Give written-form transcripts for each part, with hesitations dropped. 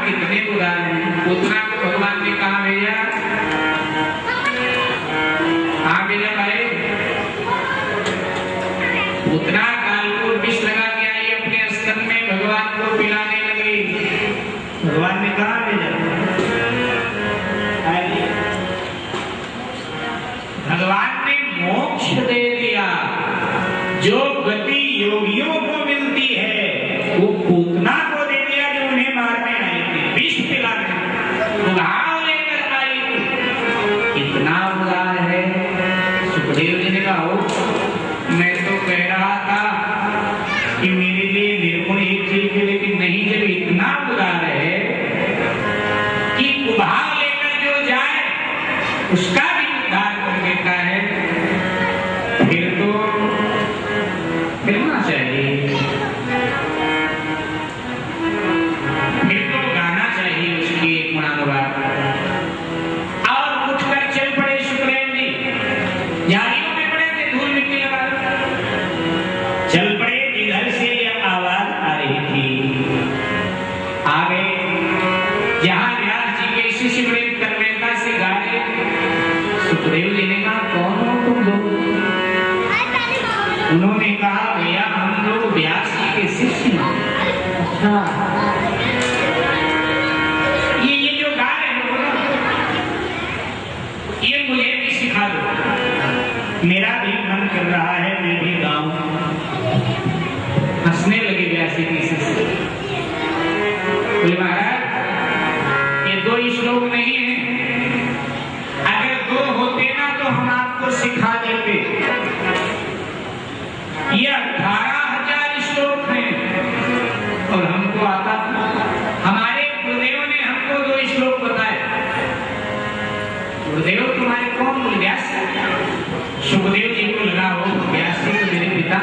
कितने उदार हैं। पूतना को भगवान ने कहा भैया, हाँ भैया भाई, पूतना कालपुर विष लगा के आई अपने स्तन में, भगवान को पिलाने लगी। भगवान ने कहा भैया, भगवान ने मोक्ष दे दिया। जो गति योगियों को मिलती है वो पूतना को दे दिया, जो उन्हें मारने आई थी, विष पिलाने, घाव लेकर आई थी। इतना उदार है। सुखदेव जी ने कहा, मैं तो कह रहा था कि मेरे लिए निर्गुण एक चीज है, लेकिन नहीं, जब इतना उदार है कि उभाव लेकर जो जाए उसका भी उद्धार कर देता है, फिर तो मिलना चाहिए, फिर तो गाना चाहिए उसकी एक गुणानुवाद। और उठकर चल पड़े सुखदेव जी, झाड़ियों में पड़े थे, धूल मिट्टी लगा, चल पड़े जिधर से यह आवाज आ रही थी। आ गए जहां व्यास जी के शिष्य बड़े तन्मयता से गा रहे। सुखदेव जी ने कहा, कौन हो तुम लोग? उन्होंने कहा, भैया हम लोग व्यास जी के शिष्य हैं। अच्छा, ये जो गा रहे हो ना, ये मुझे भी सिखा दो, मेरा भी मन कर रहा है, मैं भी गाऊं। हंसने लगे व्यास जी के शिष्य। बोले महाराज, ये 2 श्लोक नहीं है, अगर 2 होते ना तो हम आपको सिखा देते। ये 18,000 श्लोक हैं और हमको आता, हमारे गुरुदेव ने हमको 2 श्लोक बताए। गुरुदेव तुम्हारे कौन? बोले व्यास। सुखदेव जी को लगा हो व्यास जी तो मेरे पिता,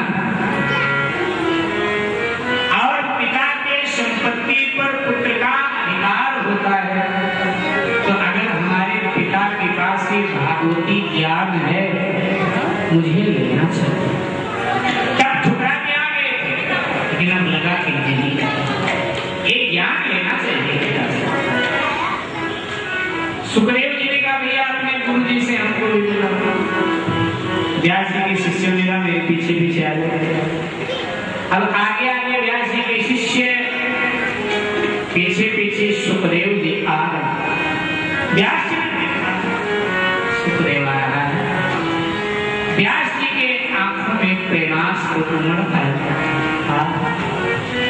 और पिता के संपत्ति पर पुत्र का अधिकार होता है, तो अगर हमारे पिता के पास ये भागवती ज्ञान है, मुझे लेना चाहिए। तब ठुकरा के आ गए थे, लेकिन हम लगा कि नहीं, ये ज्ञान लेना चाहिए। सुखदेव जी ने कहा, भैया अपने गुरु जी से हमको भी मिला। व्यास जी के शिष्यों ने कहा, मेरे पीछे पीछे आ जाए। अब आगे आगे व्यास जी के शिष्य, पीछे पीछे सुखदेव जी आ रहे। व्यास जी ने देखा सुखदेव आ रहा है। व्यास जी के आंखों में प्रेमास्त्र उमड़ आया।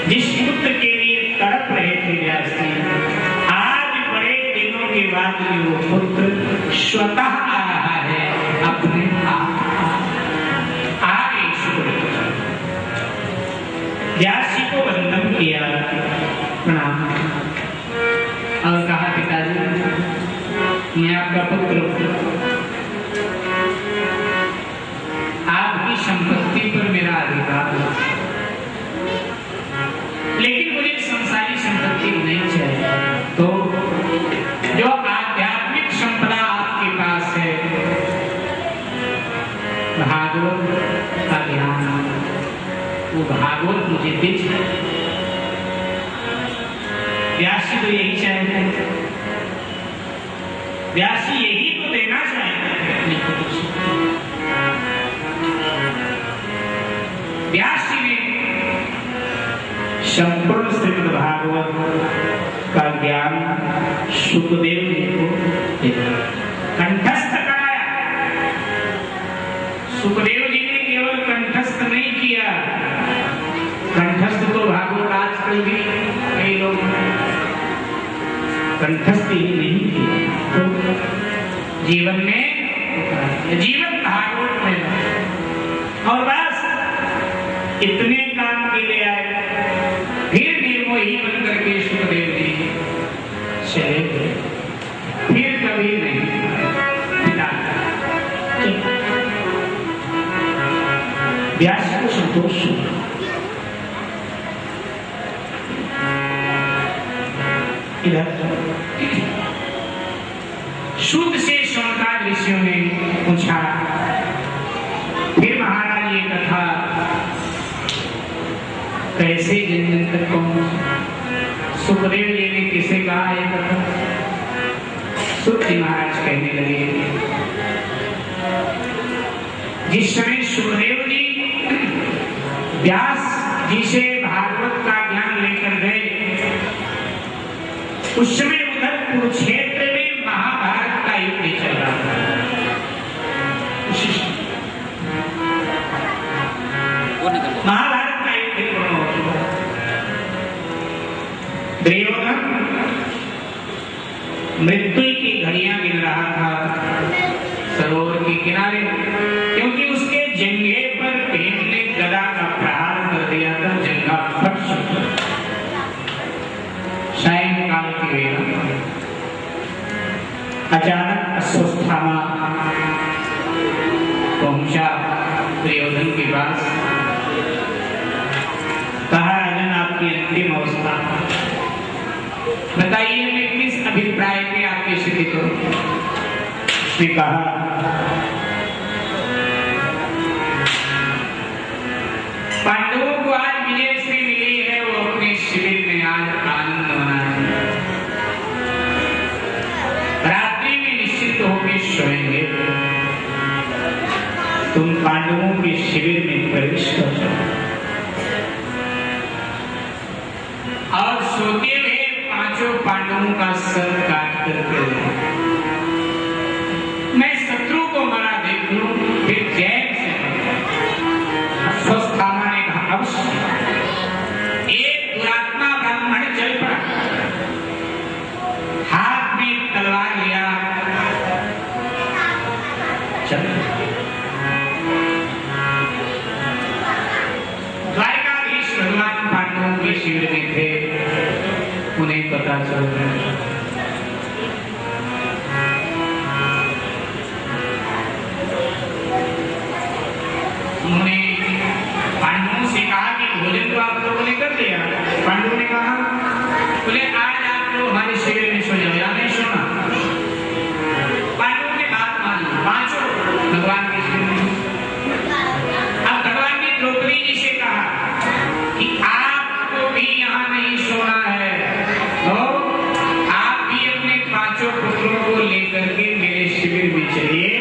जिस पुत्र के लिए तड़प रहे थे व्यास जी, आज बड़े दिनों के बाद वो पुत्र स्वतः आ रहा है, अपने आप आ गए। सुखदेव व्यास जी को वंदन किया, प्रणाम, और कहा, पिताजी मैं आपका पुत्र, आपकी संपत्ति पर मेरा अधिकार है, लेकिन मुझे संसारी संपत्ति नहीं चाहिए। तो जो आध्यात्मिक संपदा आपके पास है, भागवत का ज्ञान, वो भागवत मुझे दीजिए। व्यास जी तो यही चाहते हैं, व्यास जी यही तो देना चाहते हैं। व्यास जी ने संपूर्ण श्रीमद् भागवत का ज्ञान सुखदेव जी को कंठस्थ कराया। सुखदेव जी ने केवल कंठस्थ नहीं किया, कंठस्थ तो भागवत आजकल भी कई लोग कंठस्थ ही नहीं किया, तो जीवन में, जीवन भागवत में, और बस इतने काम के लिए आए। फिर निर्मोही बन करके सुखदेव जी चले गए, फिर कभी नहीं पिता। व्यास को संतोष इधर शुद्ध से शौनकाद ऋषियों ने पूछा। फिर महाराज ये कथा कैसे जन जन तक पहुंच। सुखदेव जी ने किसे कहा ये कथा? सुत जी महाराज कहने लगे, जिस समय सुखदेव जी व्यास जी से भागवत का ज्ञान लेकर गए, उस समय उधर कुरुक्षेत्र में महाभारत का युद्ध चल रहा था। महाभारत का युद्ध पूर्ण हो चुका। दुर्योधन मृत्यु की घड़ियां गिन रहा था सरोवर के किनारे, क्योंकि उसके जंघे पर भीम ने गदा का प्रहार कर दिया था। जंघा फट चुका। सायंकाल की वेला अचानक अश्वस्थामा पहुंचा दुर्योधन के पास। कहा, राजन आपकी अंतिम अवस्था बताइए, मैं किस अभिप्राय में आपकी स्थिति करूं? उसने कहा, पांडवों को आज विजय श्री मिली है, वो अपने शिविर में आज आनंद मनाएंगे। रात्रि में निश्चित होकर सोएंगे। तुम पांडवों के शिविर में प्रवेश कर जाओ और सोते हुए पांचों पांडवों का सर काट करके मैं शत्रु को मरा देख लूं, फिर चैन से अश्वस्थामा ने कहा, अवश्य। एक दुरात्मा ब्राह्मण चल पड़ा, हाथ में तलवार लिया, चल। द्वारकाधीश भगवान पांडवों के शिविर में थे, उन्हें पता चल गया। उन्होंने पांडवों से कहा कि भोजन तो आप लोगों ने कर दिया। पांडवों ने कहा, बोले आज आप लोग हमारे शिविर में सो जाओ, या नहीं सोना? पांडवों ने बात मानी, पांचों भगवान के शिविर में। अब भगवान ने द्रौपदी जी से कहा कि आपको भी यहाँ नहीं सोना है, तो आप भी अपने पांचों पुत्रों को लेकर के मेरे शिविर में चलिए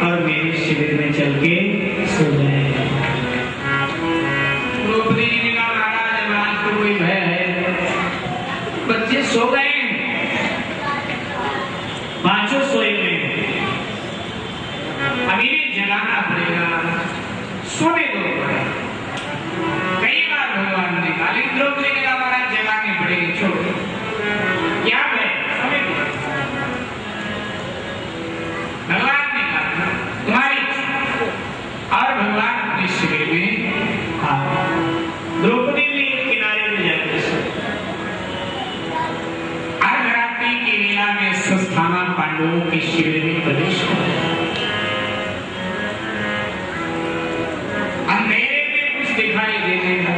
और मेरे शिविर में चल के सो जाए। द्रौपदी जी ने कहा, महाराज आज तो कोई भय है, बच्चे सो गए, पांचों सोए हुए, अभी भी जगाना पड़ेगा, सोने दो। कई बार भगवान ने कहा, लेकिन द्रौपदी ने कहा, महाराज जगाने पड़ेंगे, छोड़ो, क्या है, सोने दो। भगवान ने कहा, तुम्हारी और भगवान अपने शिविर में द्रौपदी ने किनारे में जाकर अर्धरात्रि की वेला में अश्वस्थामा पांडवों के शिविर में प्रवेश किया। अंधेरे में कुछ दिखाई देने लगा,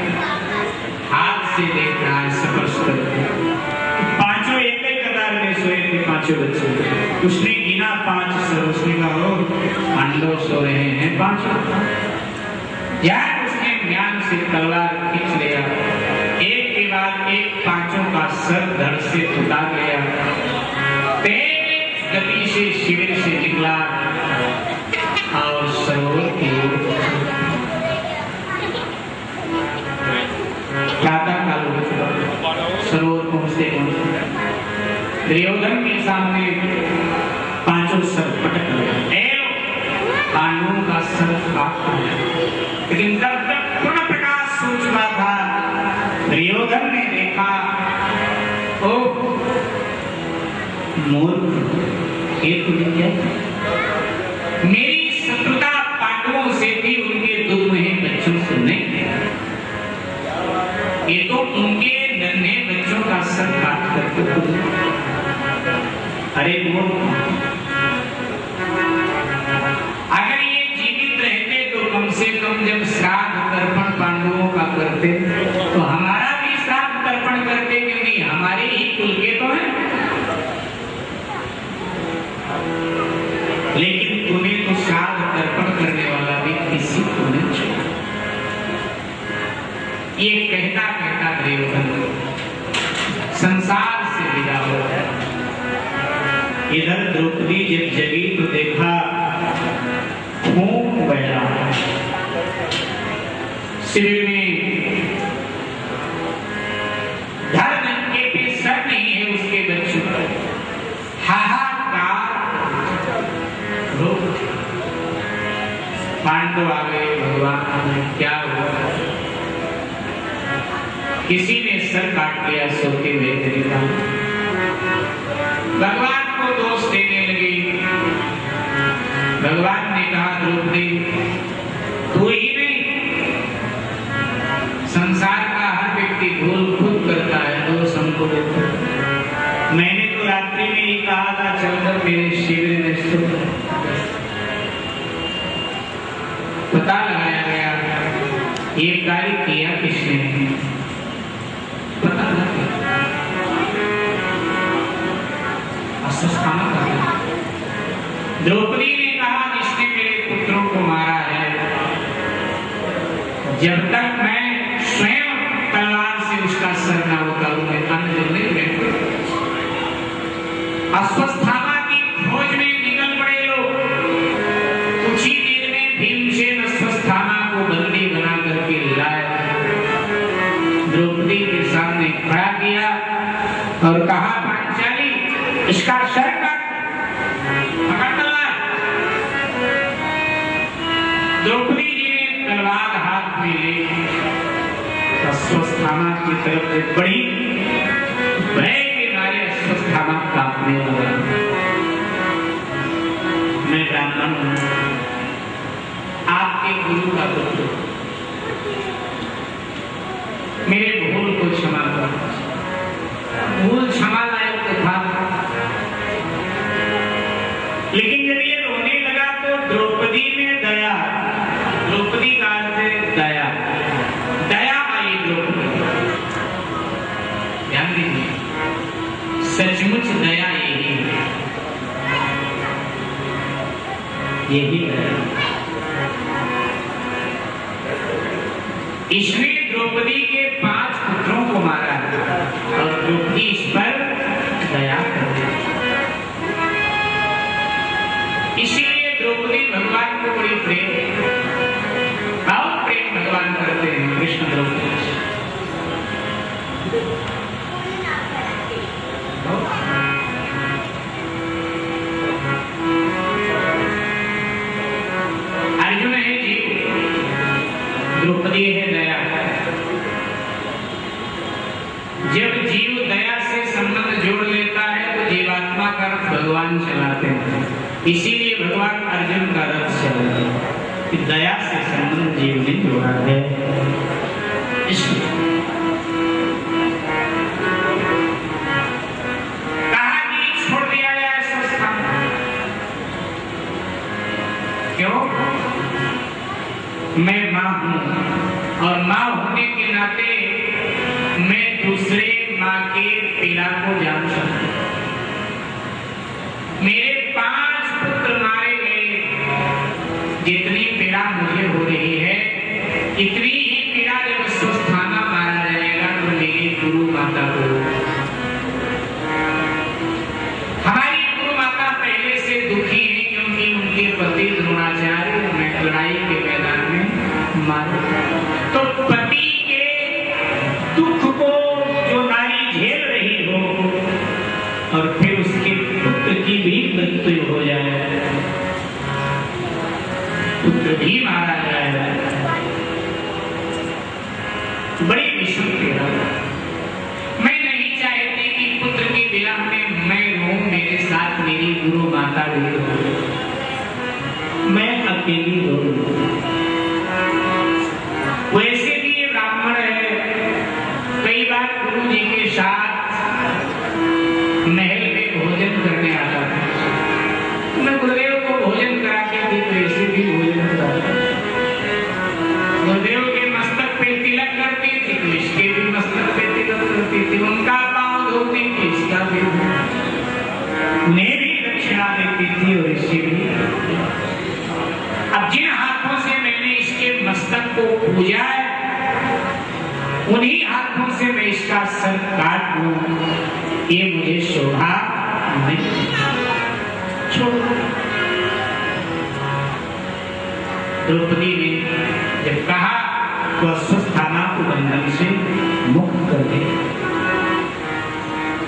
हाथ से देख रहा है, स्पर्श करके। पांचों एक ही कतार में सोए थे, पांचों बच्चे। उसने गिना 5 सर, उसने कहा, पांडव सो रहे हैं पांचों। यार उसने ज्ञान से तलवार खींच लिया, एक के बाद एक पांचों का सर धड़ से उतार लिया, तेज गति से शिविर से निकला और सरोवर की ओर प्रातःकाल हो चुका। सरोवर पहुंचते दुर्योधन के सामने पांचों सर पटक गए, पांडवों का सर काट दिया। लेकिन तब तक पूर्ण प्रकाश हो चुका था। दुर्योधन ने देखा, ओ मूर्ख, ये तुम्हें क्या? मेरी शत्रुता पांडवों से थी, उनके दुर्महे बच्चों से नहीं। ये तो उनके नन्हे बच्चों का सर काट करके। अरे मूर्ख, अगर ये जीवित रहते तो कम से कम जब श्राद्ध तर्पण पांडवों का करते तो हमारा भी श्राद्ध तर्पण करते, क्योंकि हमारे ही कुल के तो हैं। लेकिन तुम्हें तो श्राद्ध तर्पण करने वाला भी किसी को नहीं छोड़ा। ये कहता कहता दुर्योधन इधर द्रौपदी जब जगी तो देखा खून बह रहा है शिविर में। धर्म के सर नहीं है उसके बच्चों पर, हाहाकार हो। पांडव आ गए, भगवान में क्या हुआ? किसी ने सर काट लिया सोते हुए तरीका। भगवान को दोष देने लगे। भगवान ने कहा द्रौपदी तू ही नहीं, संसार का हर व्यक्ति भूल खुद करता है, दोष हमको देता है। मैंने तो रात्रि में ही कहा था चलकर मेरे शिविर में सो। पता लगाया गया ये कार्य किया किसने, पता नहीं। द्रौपदी ने कहा जिसने मेरे पुत्रों को मारा है, जब तक मैं स्वयं तलवार से उसका सर न उतारूं मैं अन्न देने बैठूं। अश्वत्थामा की खोज में निकल पड़े लोग। कुछ ही देर में भीमसेन अश्वत्थामा को बंदी बना करके लाए, द्रौपदी के सामने खड़ा किया और कहा पांचाली इसका सर काट, पकड़ तलवार। द्रौपदी जी ने तलवार हाथ में ले अश्वत्थामा की तरफ से बढ़ी। भय के मारे अश्वत्थामा कांपने लगा। मैं ब्राह्मण हूं, आपके गुरु का पुत्र, मेरे भूल को क्षमा कर। भूल क्षमा लायक तो था, लेकिन जब ये रोने लगा तो द्रौपदी में दया, द्रौपदी का अर्थ है दया, दया आई द्रौपदी। ध्यान दीजिए, सचमुच दया यही है, यही दया। इसने द्रौपदी के 5 पुत्रों को मारा और द्रौपदी इस पर दया करती। इसीलिए द्रौपदी भगवान को बड़ी प्रेम और प्रेम भगवान करते हैं कृष्ण द्रौपदी। अर्जुन है जीव, द्रौपदी है दया। जब जीव दया से संबंध जोड़ लेता है तो जीवात्मा का रथ भगवान चलाते हैं। इसीलिए भगवान अर्जुन का रथ चलाते हैं कि दया से संबंध जीव ने जोड़ा है। कहा कि छोड़ दिया जाए संस्था, क्यों? मैं मां हूं और मां होने के नाते मैं दूसरे मां के पीड़ा को जान सकता हूं। मेरे 5 पुत्र मारे गए, जितनी पीड़ा मुझे हो रही है इतनी ही पीड़ा जब अश्वत्थामा मारा जाएगा तो मेरी गुरु माता को। हमारी गुरु माता पहले से दुखी है क्योंकि उनके पति द्रोणाचार्य में लड़ाई के मैदान में मारे। तो पति के दुख को जो नारी झेल रही हो और फिर उसके पुत्र की भी मृत्यु हो जाए, पुत्र भी मारा जाए, बड़ी विषम पीड़ा। मैं नहीं चाहती कि पुत्र के विलाप में मैं रहूं, मेरे साथ मेरी गुरु माता भी हो, मैं अकेली रहूं। वैसे भी ये ब्राह्मण है, कई बार गुरु जी के साथ महल में भोजन करने आता था। मैं गुरुदेव को भोजन कराती थी तो ऐसे भी भोजन कराता। गुरुदेव के मस्तक पे तिलक करती थी तो इसके भी मस्तक पे तिलक करती थी। उनका पांव धोती थी, इसका भी, उन्हें भी दक्षिणा देती थी और इसे भी। अब जिन हाथों से मैंने इसके मस्तक को पूजा है उन्हीं हाथों से मैं इसका सर काट लूं, ये मुझे शोभा नहीं। छोड़। द्रौपदी ने जब कहा तो अश्वस्थामा को बंधन से मुक्त कर दे।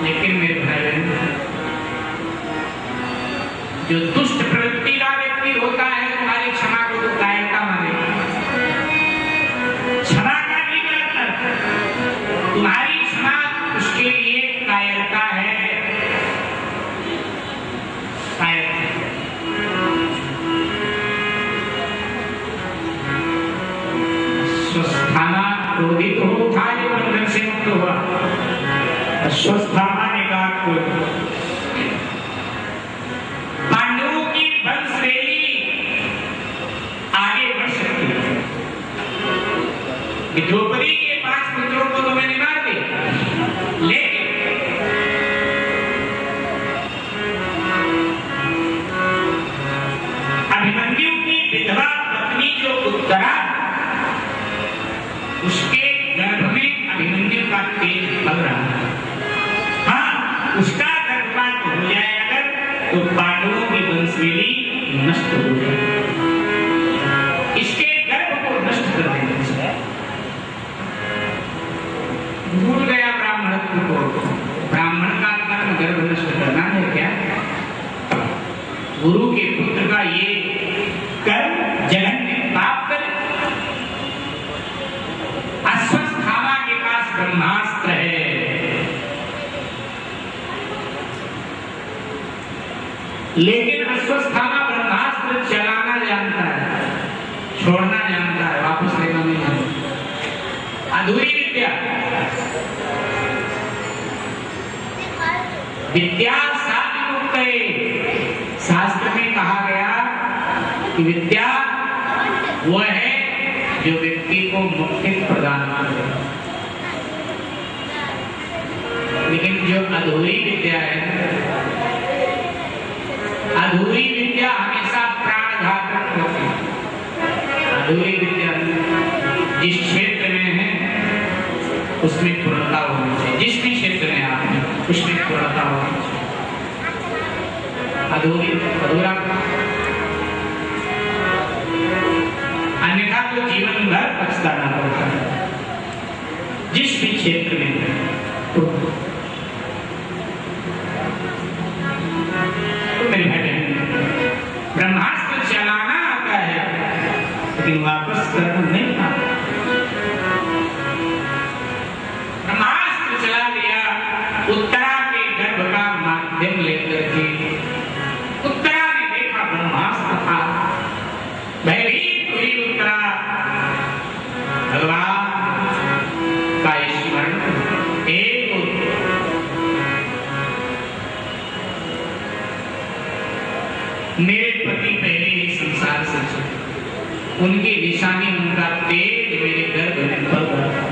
लेकिन मेरे भाई बहन, जो दुष्ट प्रवृत्ति का व्यक्ति होता है तुम्हारी क्षमा को तो कायरता मानेगा। क्षमा का भी मतलब तुम्हारी क्षमा उसके लिए कायरता है। स्वस्थाना क्रोधित हो था, ये बंधन से मुक्त हुआ। स्वस्थाना ने कहा पांडवों की वंशवेली आगे बढ़ सकती है। द्रौपदी के 5 पुत्रों को तो मैंने मार दिया, लेकिन अभिमन्यु की विधवा पत्नी जो उत्तरा, उसके गर्भ में अभिमन्यु का तेज पल रहा है। हाँ, उसका गर्भपात हो जाए अगर तो पांडवों की वंशवेली नष्ट हो जाए। इसके गर्भ को नष्ट कर देने से भूल गया ब्राह्मणत्व को। ब्राह्मण का कर्म गर्भ नष्ट करना है क्या? गुरु के पुत्र का ये कर्म जघन्य पाप कर। अश्वस्थामा के पास ब्रह्मास्त्र है, लेकिन अश्वस्थामा ब्रह्मास्त्र चलाना जानता है, छोड़ना जानता है, वापस लेना नहीं जानता। अधूरी विद्या, विद्या साधि मुक्त है। शास्त्र में कहा गया कि विद्या वह है जो व्यक्ति को मुक्ति प्रदान करे, लेकिन जो अधूरी विद्या है, अधूरी विद्या हमेशा प्राणघातक होती है। अधूरी विद्या जिस क्षेत्र में है उसमें पूर्णता होनी चाहिए। जिस भी क्षेत्र में आप हैं उसमें पूर्णता होनी चाहिए। अधूरा अन्यथा तो जीवन भर पछताना पड़ता है। जिस भी क्षेत्र में तो मेरे भाई बहन, ब्रह्मास्त्र चलाना आता है लेकिन वापस करना नहीं आता। ब्रह्मास्त्र चला दिया उत्तरा के गर्भ का माध्यम लेकर के। उत्तरा ने देखा ब्रह्मास्त्र था, भयभीत हुई उत्तरा भगवान का स्मरण मेरे पति पहले ही संसार से चले, उनकी निशानी उनका तेज मेरे गर्भ में पल रहा,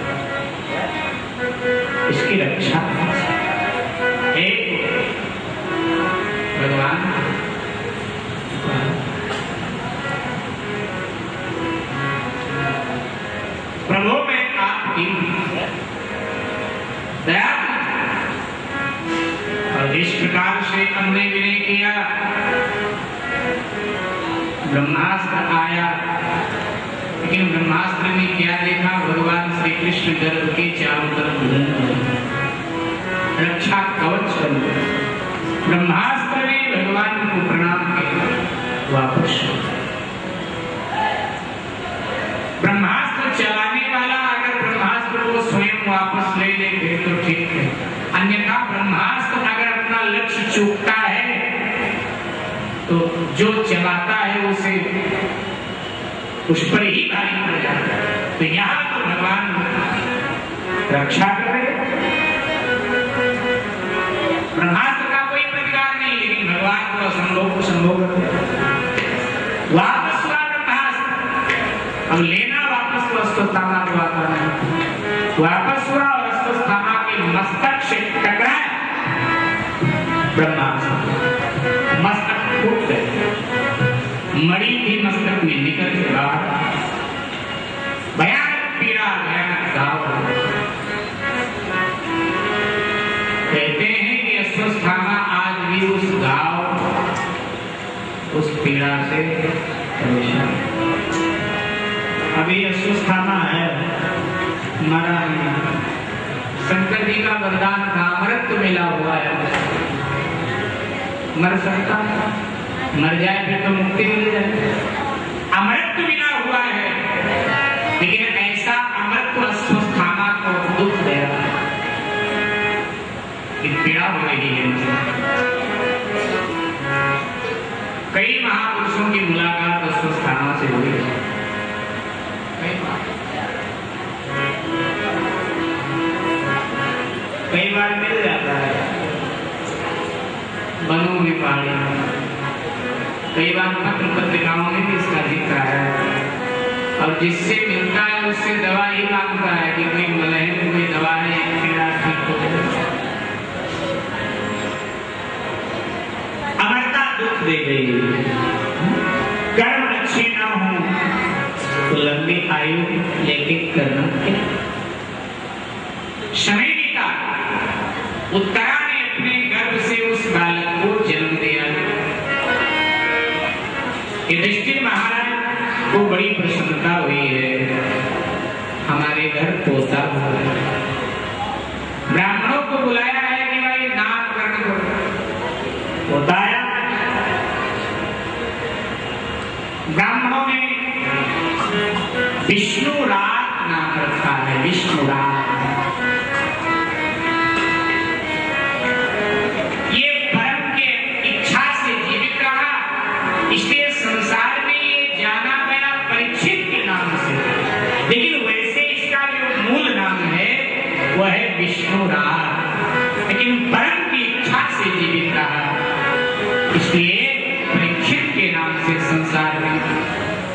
इसकी रक्षा भगवान। प्रभु मैं आपकी दया, और इस प्रकार से हमने विनय किया। ब्रह्मास्त्र आया, लेकिन ब्रह्मास्त्र ने क्या देखा? भगवान श्री कृष्ण गर्भ के चारों तरफ रक्षा कवच कर ब्रह्मास्त्र ने भगवान को प्रणाम किया, वापस। ब्रह्मास्त्र चलाने वाला अगर ब्रह्मास्त्र को स्वयं वापस ले ले फिर तो ठीक है, अन्यथा ब्रह्मास्त्र अगर अपना लक्ष्य चूकता है तो जो चलाता है उसे उस पर ही भारी पड़ जाता है। तो यहाँ तो भगवान रक्षा कर रहे, ब्रह्मास्त्र का कोई प्रतिकार नहीं, लेकिन भगवान को असंभव को संभव करते। वापस हुआ ब्रह्मास्त्र, अब लेना वापस तो अश्वस्थामा को आता नहीं। वापस हुआ और अश्वस्थामा के मस्तक से टकराया ब्रह्मास्त्र, मस्तक फूट गए, मणि भी मस्तक में निकल के बाहर, भयानक पीड़ा, भयानक घाव। कहते हैं कि अश्वस्थामा आज भी उस घाव पीड़ा से परेशान। अभी अस्वस्थामा है, मरा नहीं। शंकर जी का वरदान था, अमृत मिला हुआ है, मर सकता है, मर जाए फिर तो मुक्ति मिल जाए। अमृत मिला हुआ है, लेकिन ऐसा अमृत अस्वस्थामा को दुख दे रहा है, पीड़ा हो रही है। कई महापुरुषों की मुलाकात अस्वस्थामा से हुई है। कई बार मिल जाता है वनों में, पहाड़ियों में, कई बार पत्र पत्रिकाओं में भी इसका जिक्र है। और जिससे मिलता है उससे दवा ही मांगता है कि कोई मलहम, कोई दवा है, पीड़ा ठीक हो जाए। अमरता दुख दे गई। कर्म अच्छे ना हो तो लंबी आयु लेके करना क्या? समय बीता, उत्तरा ने अपने गर्भ से उस बालक को जन्म दिया। युधिष्ठिर महाराज को बड़ी प्रसन्नता हुई है, हमारे घर पोता हुआ है। ब्राह्मणों को बुलाया है कि भाई नामकरण करो। पोता आया, ब्राह्मणों ने विष्णुरात नाम रखा है। विष्णुरात इसलिए संसार में ये जाना गया परीक्षित के नाम से, लेकिन वैसे इसका जो मूल नाम है वह है विष्णुरात, लेकिन परम की इच्छा से जीवित रहा, इसलिए परीक्षित के नाम से संसार में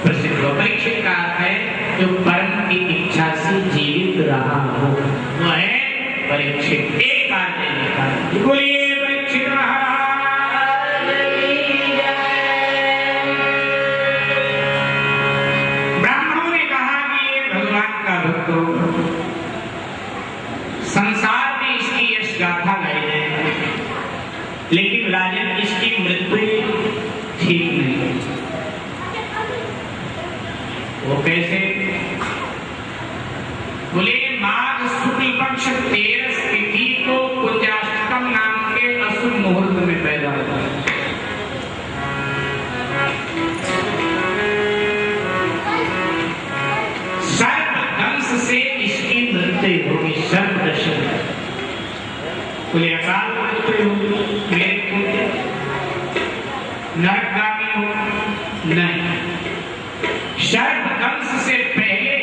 प्रसिद्ध हो। परीक्षित का अर्थ है जो परम की इच्छा से जीवित रहा हो, वह है परीक्षित। एक बात है, बोलिए परीक्षित महाराज। संसार में इसकी यश गाथा गाई जाए, लेकिन राजन इसकी मृत्यु ठीक नहीं। वो कैसे? बोले माघ शुक्ल पक्ष 13 तिथि को कुंजाष्टकम नाम के अशुभ मुहूर्त में पैदा हुआ। से इसकी मृत्यु होगी, सर्पदंश। बोले अकाल मृत्यु होगी, मेरे पुत्र नरकगामी हो नहीं। सर्पदंश से पहले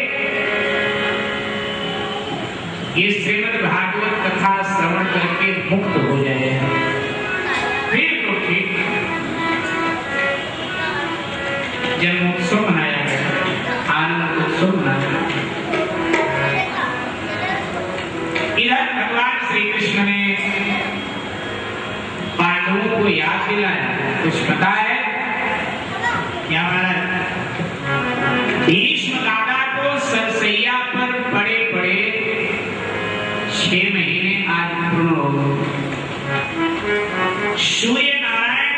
ये श्रीमद् भागवत कथा श्रवण करके मुक्त हो जाए, फिर तो ठीक। जन्मोत्सव मनाया गया, आनंद उत्सव मनाया गया। इधर भगवान श्री कृष्ण ने पांडवों को याद दिलाया। कुछ पता है क्या? भीष्म दादा को सरसैया पर पड़े पड़े 6 महीने आज पूर्ण हो गए। सूर्य नारायण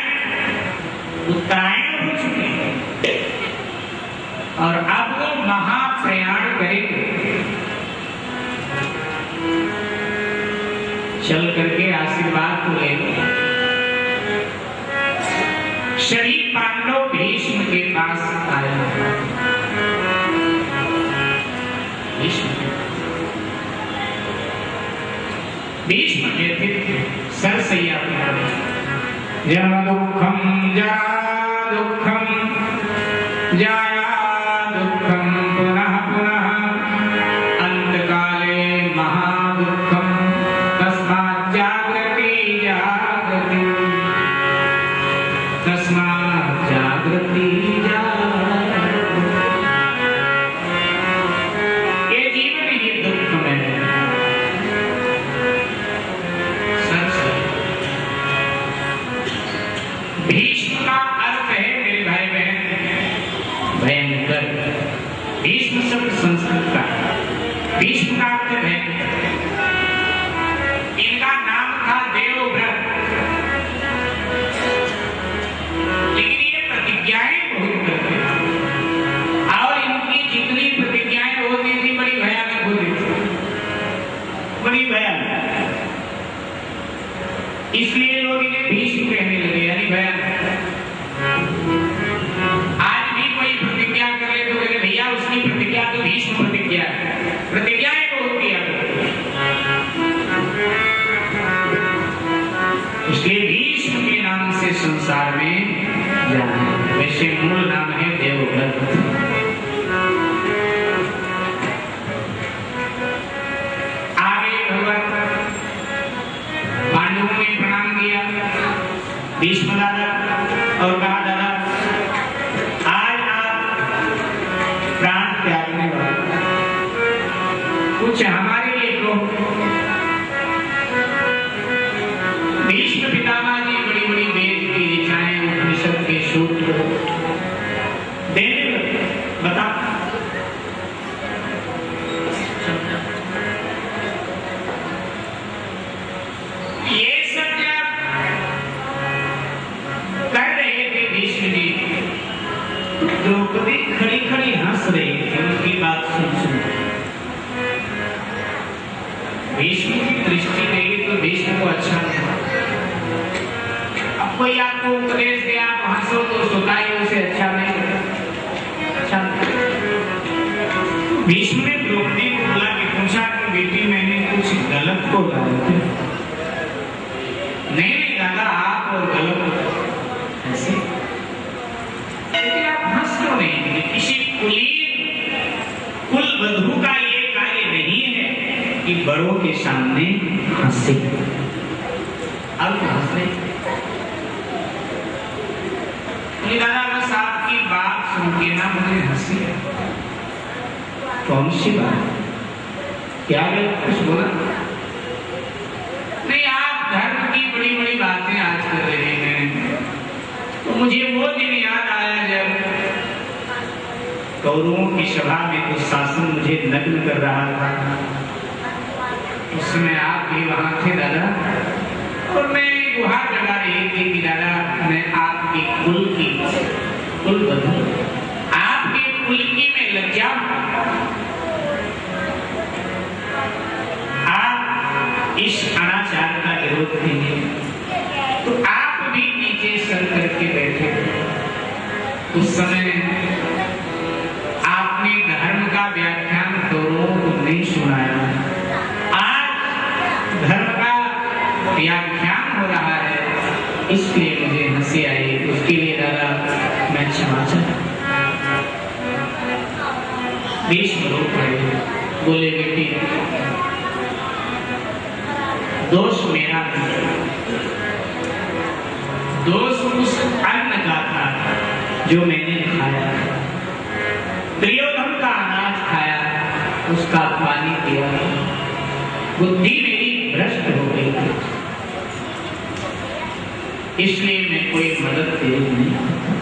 उत्तरायण हो चुके हैं और अब वो महाप्रयाण करेंगे। चल करके आशीर्वाद को ले लो। सभी पांडव भीष्म के पास आए। भीष्म के थे सरसैया पर। या दुखम जा दुखम जाया दुखम पुनः पुनः अंतकाले महादुखम तस्मात् जागृति जागृति तस्मात् जागृति जागृति। ये जीवन ही दुख में भीष्म का अर्थ है मेरे भाई बहन इसलिए लोग इन्हें भीष्म कहने लगे, यानी भयानक। आज भी कोई प्रतिज्ञा करे तो कहते भैया उसकी प्रतिज्ञा तो भीष्म प्रतिज्ञा है, प्रतिज्ञाएं बहुत किया करते। इसलिए भीष्म के नाम से संसार में जाने, वैसे मूल नाम है देवव्रत। आगे भगवान पांडवों ने प्रणाम किया भीष्म दादा और कहा दादा आज आप प्राण त्यागने वाले, कुछ हमारे लिए तो। भीष्म पितामह जी बड़ी बड़ी वेद की ऋचाएं, उपनिषद के सूत्र देने लगे। बता ये सब जब कर रहे थे भीष्म जी, द्रौपदी खड़ी खड़ी हंस रही थी उनकी बात सुन। भीष्म की दृष्टि गई तो भीष्म को अच्छा लगा। अब कोई आपको उपदेश दे, आप हंसो तो सुताई उसे अच्छा नहीं लगता। अच्छा भीष्म ने द्रौपदी को बुला के पूछा कि बेटी मैंने कुछ गलत को डाला? नहीं दादा आप और गलत ऐसे, लेकिन आप हंस क्यों नहीं? किसी कुल वधू का ये कार्य नहीं है कि बड़ों के सामने हंसे। अब हंस रहे दादा, बस आपकी बात सुन के ना मुझे हंसी है। कौन सी बात? क्या है? कुछ बोला नहीं, आप धर्म की बड़ी बड़ी बातें आज कर रहे हैं। तो मुझे वो दिन याद आया जब कौरवों की सभा में दुशासन मुझे नग्न कर रहा था। उस समय आप भी वहां थे दादा, और मैं गुहार लगा रही थी कि दादा मैं आपके कुल वधू, आपके कुल की मैं लज्जा, आप इस अनाचार का विरोध करेंगे तो आप भी नीचे सर करके बैठे थे। उस समय आपने धर्म का व्याख्यान कौरवों को नहीं सुनाया। आज धर्म का व्याख्यान हो रहा है, इसलिए मुझे हंसी आई। उसके लिए दादा मैं क्षमा चाहता। भीष्म रो पड़े, बोले बेटी दोष मेरा नहीं, दोष उस अन्न का था जो मैंने खाया। दुर्योधन का अनाज खाया, उसका पानी पिया, बुद्धि मेरी भ्रष्ट हो गई थी। इसलिए